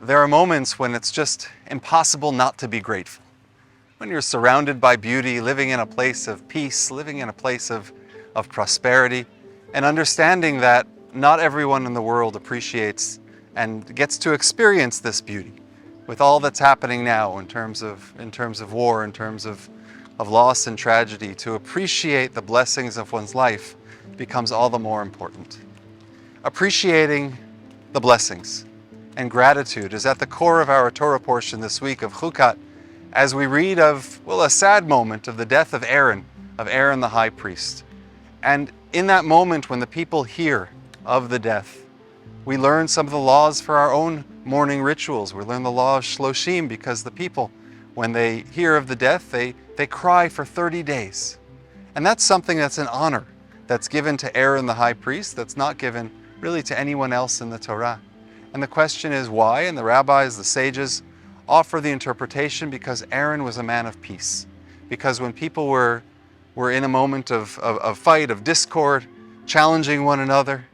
there are moments when it's just impossible not to be grateful. When you're surrounded by beauty, living in a place of peace, living in a place of prosperity, and understanding that not everyone in the world appreciates and gets to experience this beauty with all that's happening now in terms of war, in terms of loss and tragedy. To appreciate the blessings of one's life becomes all the more important. Appreciating the blessings and gratitude is at the core of our Torah portion this week of Chukat, as we read of, a sad moment of the death of Aaron the high priest. And in that moment when the people hear of the death, we learn some of the laws for our own mourning rituals. We learn the law of Shloshim, because the people, when they hear of the death, they cry for 30 days. And that's something that's an honor that's given to Aaron the high priest, that's not given really to anyone else in the Torah. And the question is why? And the rabbis, the sages, offer the interpretation because Aaron was a man of peace. Because when people were in a moment of fight, of discord, challenging one another,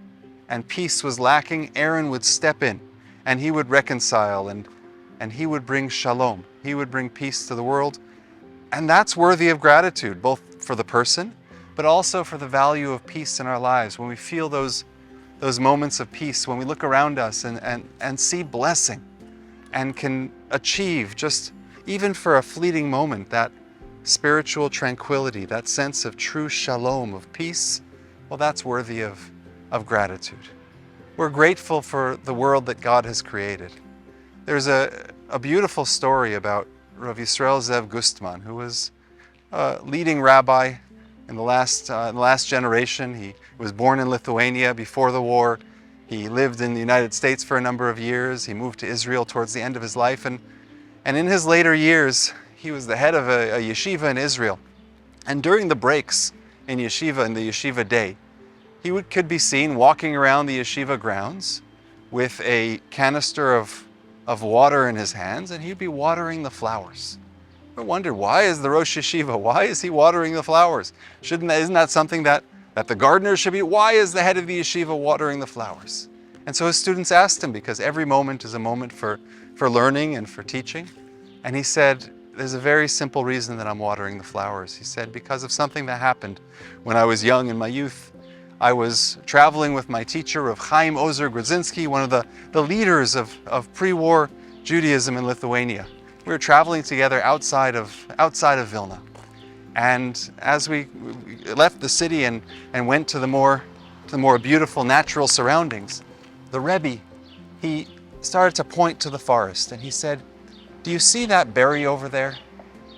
and peace was lacking, Aaron would step in and he would reconcile and he would bring shalom. He would bring peace to the world. And that's worthy of gratitude, both for the person, but also for the value of peace in our lives. When we feel those moments of peace, when we look around us and see blessing and can achieve, just even for a fleeting moment, that spiritual tranquility, that sense of true shalom, of peace, that's worthy of gratitude. We're grateful for the world that God has created. There's a beautiful story about Rav Yisrael Zev Gustman, who was a leading rabbi in the last generation. He was born in Lithuania before the war. He lived in the United States for a number of years. He moved to Israel towards the end of his life. And in his later years, he was the head of a yeshiva in Israel. And during the breaks in the yeshiva day, he could be seen walking around the yeshiva grounds with a canister of water in his hands, and he'd be watering the flowers. I wondered, why is the Rosh Yeshiva, why is he watering the flowers? Isn't that something that the gardener should be? Why is the head of the yeshiva watering the flowers? And so his students asked him, because every moment is a moment for learning and for teaching. And he said, there's a very simple reason that I'm watering the flowers. He said, because of something that happened when I was young in my youth. I was traveling with my teacher, Rav Chaim Ozer Grudzinski, one of the leaders of pre-war Judaism in Lithuania. We were traveling together outside of Vilna. And as we left the city and went to the more beautiful natural surroundings, the Rabbi, he started to point to the forest and he said, do you see that berry over there?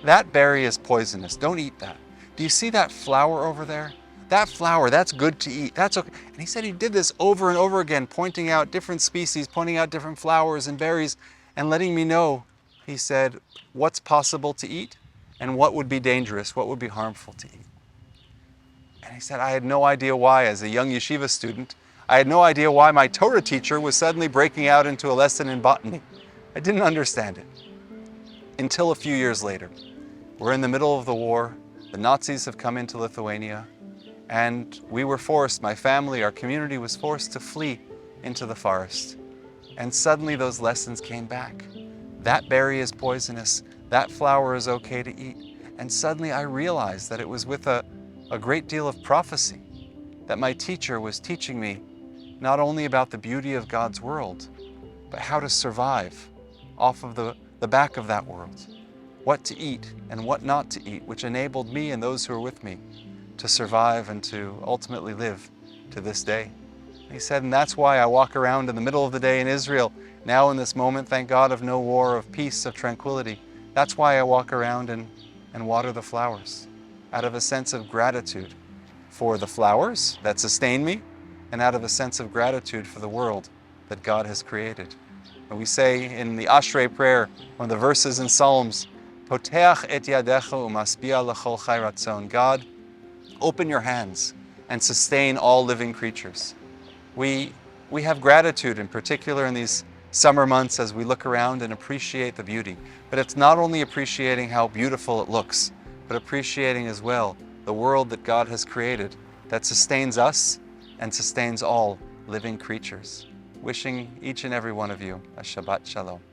That berry is poisonous. Don't eat that. Do you see that flower over there? That flower, that's good to eat. That's okay. And he said he did this over and over again, pointing out different species, pointing out different flowers and berries, and letting me know, he said, what's possible to eat and what would be dangerous, what would be harmful to eat. And he said, I had no idea why, as a young yeshiva student, I had no idea why my Torah teacher was suddenly breaking out into a lesson in botany. I didn't understand it. Until a few years later. We're in the middle of the war. The Nazis have come into Lithuania. And we were forced, my family, our community was forced to flee into the forest. And suddenly those lessons came back. That berry is poisonous. That flower is okay to eat. And suddenly I realized that it was with a great deal of prophecy that my teacher was teaching me not only about the beauty of God's world, but how to survive off of the back of that world. What to eat and what not to eat, which enabled me and those who were with me to survive and to ultimately live to this day. He said, and that's why I walk around in the middle of the day in Israel, now in this moment, thank God, of no war, of peace, of tranquility. That's why I walk around and water the flowers, out of a sense of gratitude for the flowers that sustain me, and out of a sense of gratitude for the world that God has created. And we say in the Ashrei prayer, one of the verses in Psalms, Poteach et yadecha umaspia lechol chai ratzon. God, open your hands and sustain all living creatures. We have gratitude, in particular in these summer months, as we look around and appreciate the beauty. But it's not only appreciating how beautiful it looks, but appreciating as well the world that God has created that sustains us and sustains all living creatures. wishing each and every one of you a Shabbat Shalom.